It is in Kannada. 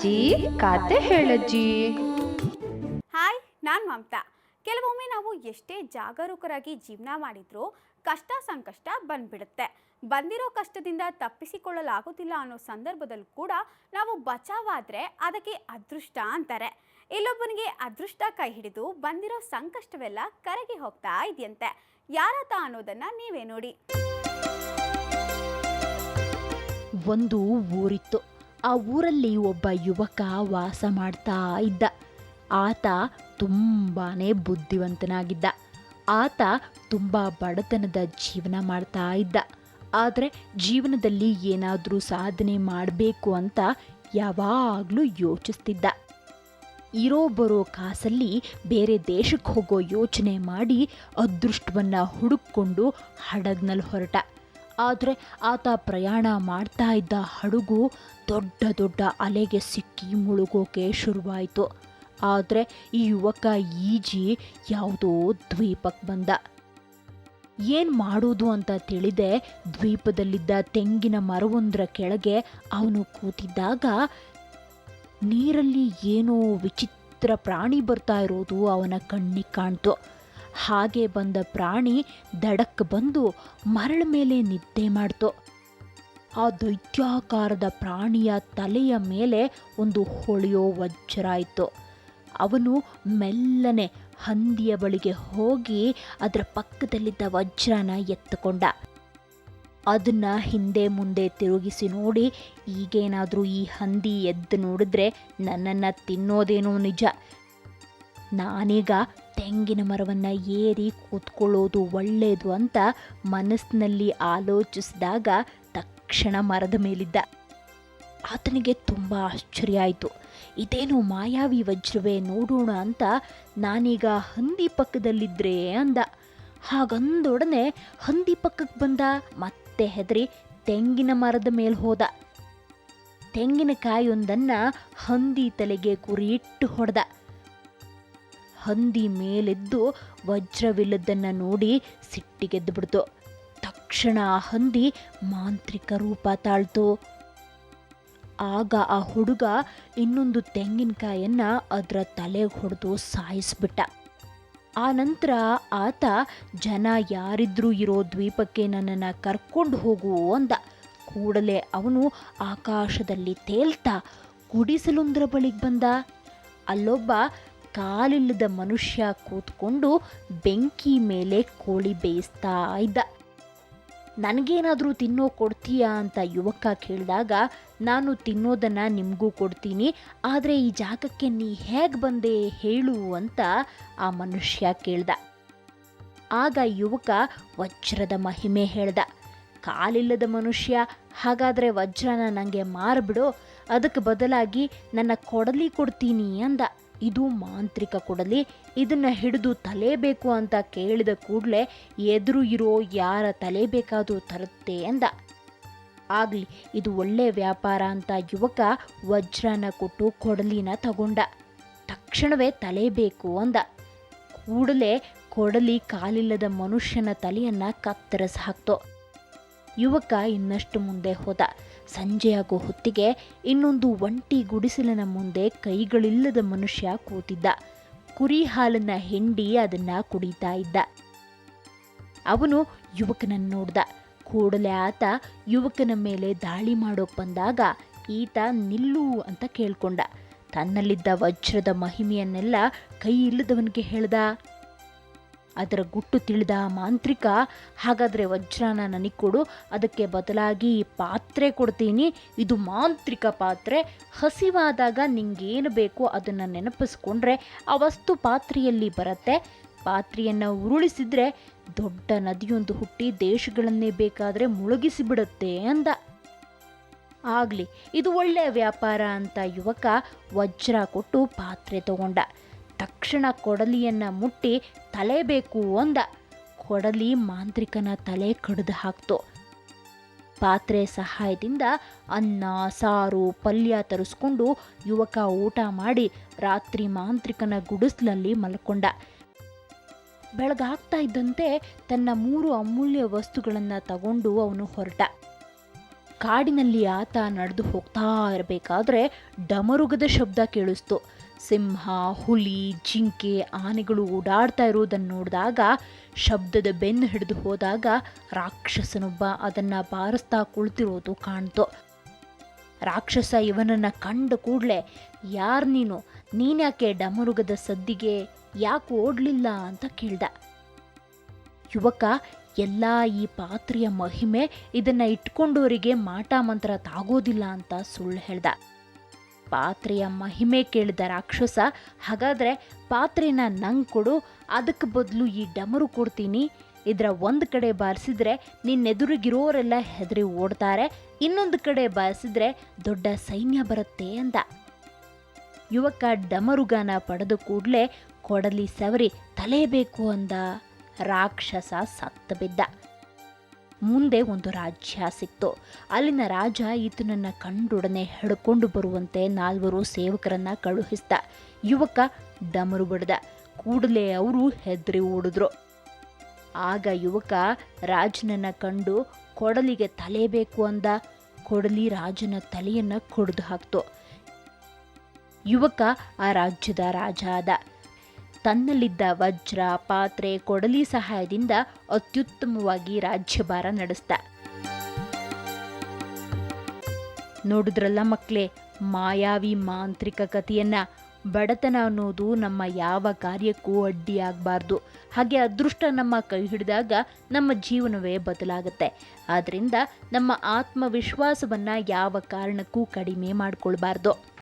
ಅಜ್ಜಿ ಕತೆ ಹೇಳಜ್ಜಿ. ಹಾಯ್, ನಾನು ಮಮತಾ. ಕೆಲವೊಮ್ಮೆ ನಾವು ಎಷ್ಟೇ ಜಾಗರೂಕರಾಗಿ ಜೀವನ ಮಾಡಿದ್ರೂ ಕಷ್ಟ ಸಂಕಷ್ಟ ಬಂದ್ಬಿಡುತ್ತೆ. ಬಂದಿರೋ ಕಷ್ಟದಿಂದ ತಪ್ಪಿಸಿಕೊಳ್ಳಲಾಗುತ್ತಿಲ್ಲ ಅನ್ನೋ ಸಂದರ್ಭದಲ್ಲೂ ಕೂಡ ನಾವು ಬಚಾವಾದ್ರೆ ಅದಕ್ಕೆ ಅದೃಷ್ಟ ಅಂತಾರೆ. ಇಲ್ಲೊಬ್ಬನಿಗೆ ಅದೃಷ್ಟ ಕೈ ಹಿಡಿದು ಬಂದಿರೋ ಸಂಕಷ್ಟವೆಲ್ಲ ಕರಗಿ ಹೋಗ್ತಾ ಇದೆಯಂತೆ. ಯಾರತ ಅನ್ನೋದನ್ನ ನೀವೇ ನೋಡಿ. ಒಂದು ಊರಿತ್ತು. ಆ ಊರಲ್ಲಿ ಒಬ್ಬ ಯುವಕ ವಾಸ ಮಾಡ್ತಾ ಇದ್ದ. ಆತ ತುಂಬಾನೇ ಬುದ್ಧಿವಂತನಾಗಿದ್ದ. ಆತ ತುಂಬ ಬಡತನದ ಜೀವನ ಮಾಡ್ತಾ ಇದ್ದ. ಆದರೆ ಜೀವನದಲ್ಲಿ ಏನಾದರೂ ಸಾಧನೆ ಮಾಡಬೇಕು ಅಂತ ಯಾವಾಗಲೂ ಯೋಚಿಸ್ತಿದ್ದ. ಇರೋ ಬರೋ ಕಾಸಲ್ಲಿ ಬೇರೆ ದೇಶಕ್ಕೆ ಹೋಗೋ ಯೋಚನೆ ಮಾಡಿ ಅದೃಷ್ಟವನ್ನು ಹುಡುಕೊಂಡು ಹಡಗ್ನಲ್ಲಿ ಹೊರಟ. ಆದರೆ ಆತ ಪ್ರಯಾಣ ಮಾಡ್ತಾ ಇದ್ದ ಹಡಗು ದೊಡ್ಡ ದೊಡ್ಡ ಅಲೆಗೆ ಸಿಕ್ಕಿ ಮುಳುಗೋಕೆ ಶುರುವಾಯಿತು. ಆದರೆ ಈ ಯುವಕ ಈಜಿ ಯಾವುದೋ ದ್ವೀಪಕ್ಕೆ ಬಂದ. ಏನು ಮಾಡೋದು ಅಂತ ತಿಳಿದೆ ದ್ವೀಪದಲ್ಲಿದ್ದ ತೆಂಗಿನ ಮರವೊಂದರ ಕೆಳಗೆ ಅವನು ಕೂತಿದ್ದಾಗ ನೀರಲ್ಲಿ ಏನೋ ವಿಚಿತ್ರ ಪ್ರಾಣಿ ಬರ್ತಾ ಇರೋದು ಅವನ ಕಣ್ಣಿಗೆ ಕಾಣ್ತು. ಹಾಗೆ ಬಂದ ಪ್ರಾಣಿ ದಡಕ್ಕೆ ಬಂದು ಮರಳ ಮೇಲೆ ನಿದ್ದೆ ಮಾಡ್ತು. ಆ ದೈತ್ಯಾಕಾರದ ಪ್ರಾಣಿಯ ತಲೆಯ ಮೇಲೆ ಒಂದು ಹೊಳೆಯೋ ವಜ್ರ ಇತ್ತು. ಅವನು ಮೆಲ್ಲನೆ ಹಂದಿಯ ಬಳಿಗೆ ಹೋಗಿ ಅದರ ಪಕ್ಕದಲ್ಲಿದ್ದ ವಜ್ರನ ಎತ್ತುಕೊಂಡ. ಅದನ್ನ ಹಿಂದೆ ಮುಂದೆ ತಿರುಗಿಸಿ ನೋಡಿ, ಈಗೇನಾದರೂ ಈ ಹಂದಿ ಎದ್ದು ನೋಡಿದ್ರೆ ನನ್ನನ್ನು ತಿನ್ನೋದೇನೋ ನಿಜ. ನಾನೀಗ ತೆಂಗಿನ ಮರವನ್ನು ಏರಿ ಕೂತ್ಕೊಳ್ಳೋದು ಒಳ್ಳೆಯದು ಅಂತ ಮನಸ್ಸಿನಲ್ಲಿ ಆಲೋಚಿಸಿದಾಗ ತಕ್ಷಣ ಮರದ ಮೇಲಿದ್ದ. ಆತನಿಗೆ ತುಂಬ ಆಶ್ಚರ್ಯ ಆಯಿತು. ಇದೇನು ಮಾಯಾವಿ ವಜ್ರವೇ, ನೋಡೋಣ ಅಂತ ನಾನೀಗ ಹಂದಿ ಪಕ್ಕದಲ್ಲಿದ್ದರೆ ಅಂದ. ಹಾಗಂದೊಡನೆ ಹಂದಿ ಪಕ್ಕಕ್ಕೆ ಬಂದ. ಮತ್ತೆ ಹೆದರಿ ತೆಂಗಿನ ಮರದ ಮೇಲೆ ಹೋದ. ತೆಂಗಿನಕಾಯೊಂದನ್ನು ಹಂದಿ ತಲೆಗೆ ಗುರಿಯಿಟ್ಟು ಹೊಡೆದ. ಹಂದಿ ಮೇಲೆದ್ದು ವಜ್ರವಿಲ್ಲದನ್ನು ನೋಡಿ ಸಿಟ್ಟಿಗೆದ್ದು ಬಿಡ್ತು. ತಕ್ಷಣ ಆ ಹಂದಿ ಮಾಂತ್ರಿಕ ರೂಪ ತಾಳ್ತು. ಆಗ ಆ ಹುಡುಗ ಇನ್ನೊಂದು ತೆಂಗಿನಕಾಯನ್ನ ಅದರ ತಲೆಗೆ ಹೊಡೆದು ಸಾಯಿಸ್ಬಿಟ್ಟ. ಆ ನಂತರ ಆತ, ಜನ ಯಾರಿದ್ರೂ ಇರೋ ದ್ವೀಪಕ್ಕೆ ನನ್ನನ್ನು ಕರ್ಕೊಂಡು ಹೋಗು ಅಂದ. ಕೂಡಲೇ ಅವನು ಆಕಾಶದಲ್ಲಿ ತೇಲ್ತಾ ಗುಡಿಸಲೊಂದರ ಬಳಿಗೆ ಬಂದ. ಅಲ್ಲೊಬ್ಬ ಕಾಲಿಲ್ಲದ ಮನುಷ್ಯ ಕೂತ್ಕೊಂಡು ಬೆಂಕಿ ಮೇಲೆ ಕೋಳಿ ಬೇಯಿಸ್ತಾ ಇದ್ದ. ನನಗೇನಾದರೂ ತಿನ್ನೋ ಕೊಡ್ತೀಯಾ ಅಂತ ಯುವಕ ಕೇಳಿದಾಗ, ನಾನು ತಿನ್ನೋದನ್ನು ನಿಮಗೂ ಕೊಡ್ತೀನಿ, ಆದರೆ ಈ ಜಾಗಕ್ಕೆ ನೀ ಹೇಗೆ ಬಂದೆ ಹೇಳು ಅಂತ ಆ ಮನುಷ್ಯ ಕೇಳ್ದ. ಆಗ ಯುವಕ ವಜ್ರದ ಮಹಿಮೆ ಹೇಳ್ದ. ಕಾಲಿಲ್ಲದ ಮನುಷ್ಯ, ಹಾಗಾದರೆ ವಜ್ರನ ನನಗೆ ಮಾರಿಬಿಡು, ಅದಕ್ಕೆ ಬದಲಾಗಿ ನನ್ನ ಕೊಡಲಿ ಕೊಡ್ತೀನಿ ಅಂದ. ಇದು ಮಾಂತ್ರಿಕ ಕೊಡಲಿ, ಇದನ್ನು ಹಿಡಿದು ತಲೆ ಬೇಕು ಅಂತ ಕೇಳಿದ ಕೂಡಲೇ ಎದುರು ಇರೋ ಯಾರ ತಲೆ ಬೇಕಾದರೂ ತರುತ್ತೆ ಅಂದ. ಆಗಲಿ, ಇದು ಒಳ್ಳೆ ವ್ಯಾಪಾರ ಅಂತ ಯುವಕ ವಜ್ರನ ಕೊಟ್ಟು ಕೊಡಲಿನ ತಗೊಂಡ. ತಕ್ಷಣವೇ ತಲೆ ಬೇಕು ಅಂದ. ಕೂಡಲೇ ಕೊಡಲಿ ಕಾಲಿಲ್ಲದ ಮನುಷ್ಯನ ತಲೆಯನ್ನು ಕತ್ತರಿಸಿ ಹಾಕ್ತು. ಯುವಕ ಇನ್ನಷ್ಟು ಮುಂದೆ ಹೋದ. ಸಂಜೆಯಾಗೋ ಹೊತ್ತಿಗೆ ಇನ್ನೊಂದು ಒಂಟಿ ಗುಡಿಸಲಿನ ಮುಂದೆ ಕೈಗಳಿಲ್ಲದ ಮನುಷ್ಯ ಕೂತಿದ್ದ. ಕುರಿ ಹಾಲನ್ನ ಹಿಂಡಿ ಅದನ್ನ ಕುಡಿತಾ ಇದ್ದ. ಅವನು ಯುವಕನನ್ನು ನೋಡ್ದ. ಕೂಡಲೇ ಆತ ಯುವಕನ ಮೇಲೆ ದಾಳಿ ಮಾಡೋಕ್ ಬಂದಾಗ ಈತ ನಿಲ್ಲು ಅಂತ ಕೇಳ್ಕೊಂಡ. ತನ್ನಲ್ಲಿದ್ದ ವಜ್ರದ ಮಹಿಮೆಯನ್ನೆಲ್ಲ ಕೈ ಇಲ್ಲದವನಿಗೆ ಹೇಳ್ದ. ಅದರ ಗುಟ್ಟು ತಿಳಿದ ಮಾಂತ್ರಿಕ, ಹಾಗಾದರೆ ವಜ್ರನ ನನಗೆ ಕೊಡು, ಅದಕ್ಕೆ ಬದಲಾಗಿ ಪಾತ್ರೆ ಕೊಡ್ತೀನಿ, ಇದು ಮಾಂತ್ರಿಕ ಪಾತ್ರೆ, ಹಸಿವಾದಾಗ ನಿಂಗೇನು ಬೇಕೋ ಅದನ್ನು ನೆನಪಿಸ್ಕೊಂಡ್ರೆ ಆ ವಸ್ತು ಪಾತ್ರೆಯಲ್ಲಿ ಬರುತ್ತೆ, ಪಾತ್ರೆಯನ್ನು ಉರುಳಿಸಿದ್ರೆ ದೊಡ್ಡ ನದಿಯೊಂದು ಹುಟ್ಟಿ ದೇಶಗಳನ್ನೇ ಬೇಕಾದರೆ ಮುಳುಗಿಸಿಬಿಡುತ್ತೆ ಅಂದ. ಆಗಲಿ, ಇದು ಒಳ್ಳೆಯ ವ್ಯಾಪಾರ ಅಂತ ಯುವಕ ವಜ್ರ ಕೊಟ್ಟು ಪಾತ್ರೆ ತಗೊಂಡ. ತಕ್ಷಣ ಕೊಡಲಿಯನ್ನ ಮುಟ್ಟಿ ತಲೆ ಬೇಕು ಅಂದ. ಕೊಡಲಿ ಮಾಂತ್ರಿಕನ ತಲೆ ಕಡಿದು ಹಾಕ್ತು. ಪಾತ್ರೆ ಸಹಾಯದಿಂದ ಅನ್ನ, ಸಾರು, ಪಲ್ಯ ತರಿಸ್ಕೊಂಡು ಯುವಕ ಊಟ ಮಾಡಿ ರಾತ್ರಿ ಮಾಂತ್ರಿಕನ ಗುಡಿಸ್ಲಲ್ಲಿ ಮಲ್ಕೊಂಡ. ಬೆಳಗಾಗ್ತಾ ಇದ್ದಂತೆ ತನ್ನ 3 ಅಮೂಲ್ಯ ವಸ್ತುಗಳನ್ನು ತಗೊಂಡು ಅವನು ಹೊರಟ. ಕಾಡಿನಲ್ಲಿ ಆತ ನಡೆದು ಹೋಗ್ತಾ ಇರಬೇಕಾದ್ರೆ ಡಮರುಗದ ಶಬ್ದ ಕೇಳಿಸ್ತು. ಸಿಂಹ, ಹುಲಿ, ಜಿಂಕೆ, ಆನೆಗಳು ಓಡಾಡ್ತಾ ಇರೋದನ್ನು ನೋಡಿದಾಗ, ಶಬ್ದದ ಬೆನ್ನು ಹಿಡಿದು ಹೋದಾಗ ರಾಕ್ಷಸನೊಬ್ಬ ಅದನ್ನ ಬಾರಿಸ್ತಾ ಕುಳಿತಿರೋದು ಕಾಣ್ತು. ರಾಕ್ಷಸ ಇವನನ್ನ ಕಂಡ ಕೂಡಲೇ, ಯಾರ್ ನೀನ್ಯಾಕೆ ಡಮರುಗದ ಸದ್ದಿಗೆ ಯಾಕೆ ಓಡ್ಲಿಲ್ಲ ಅಂತ ಕೇಳ್ದ. ಯುವಕ, ಎಲ್ಲ ಈ ಪಾತ್ರೆಯ ಮಹಿಮೆ, ಇದನ್ನ ಇಟ್ಕೊಂಡವರಿಗೆ ಮಾಟ ಮಂತ್ರ ತಾಗೋದಿಲ್ಲ ಅಂತ ಸುಳ್ಳು ಹೇಳ್ದ. ಪಾತ್ರೆಯ ಮಹಿಮೆ ಕೇಳಿದ ರಾಕ್ಷಸ, ಹಾಗಾದ್ರೆ ಪಾತ್ರೆನ ನಂಗೆ ಕೊಡು, ಅದಕ್ಕೆ ಬದಲು ಈ ಡಮರು ಕೊಡ್ತೀನಿ. ಇದರ ಒಂದು ಕಡೆ ಬಾರಿಸಿದ್ರೆ ನಿನ್ನೆದುರಿಗಿರೋರೆಲ್ಲ ಹೆದರಿ ಓಡ್ತಾರೆ, ಇನ್ನೊಂದು ಕಡೆ ಬಾರಿಸಿದ್ರೆ ದೊಡ್ಡ ಸೈನ್ಯ ಬರುತ್ತೆ ಅಂದ. ಯುವಕ ಡಮರುಗಾನ ಪಡೆದ ಕೂಡಲೇ ಕೊಡಲಿ ಸವರಿ ತಲೆ ಬೇಕು ಅಂದ. ರಾಕ್ಷಸ ಸತ್ತ ಬಿದ್ದ. ಮುಂದೆ ಒಂದು ರಾಜ್ಯ ಸಿಕ್ತು. ಅಲ್ಲಿನ ರಾಜ ಈತನನ್ನ ಕಂಡೊಡನೆ ಹಿಡ್ಕೊಂಡು ಬರುವಂತೆ 4 ಸೇವಕರನ್ನ ಕಳುಹಿಸ್ದ. ಯುವಕ ಡಮರು ಬಡ್ದ ಕೂಡಲೇ ಅವರು ಹೆದರಿ ಓಡಿದ್ರು. ಆಗ ಯುವಕ ರಾಜನನ್ನ ಕಂಡು ಕೊಡಲಿಗೆ ತಲೆ ಬೇಕು ಅಂದ. ಕೊಡಲಿ ರಾಜನ ತಲೆಯನ್ನ ಕೊಡ್ದು ಹಾಕ್ತು. ಯುವಕ ಆ ರಾಜ್ಯದ ರಾಜ ಆದ. ತನ್ನಲ್ಲಿದ್ದ ವಜ್ರ, ಪಾತ್ರೆ, ಕೊಡಲಿ ಸಹಾಯದಿಂದ ಅತ್ಯುತ್ತಮವಾಗಿ ರಾಜ್ಯಭಾರ ನಡೆಸ್ದ. ನೋಡಿದ್ರಲ್ಲ ಮಕ್ಕಳೇ, ಮಾಯಾವಿ ಮಾಂತ್ರಿಕ ಕಥೆಯನ್ನ. ಬಡತನ ಅನ್ನೋದು ನಮ್ಮ ಯಾವ ಕಾರ್ಯಕ್ಕೂ ಅಡ್ಡಿಯಾಗಬಾರ್ದು. ಹಾಗೆ ಅದೃಷ್ಟ ನಮ್ಮ ಕೈ ಹಿಡಿದಾಗ ನಮ್ಮ ಜೀವನವೇ ಬದಲಾಗುತ್ತೆ. ಆದ್ರಿಂದ ನಮ್ಮ ಆತ್ಮವಿಶ್ವಾಸವನ್ನ ಯಾವ ಕಾರಣಕ್ಕೂ ಕಡಿಮೆ ಮಾಡ್ಕೊಳ್ಬಾರ್ದು.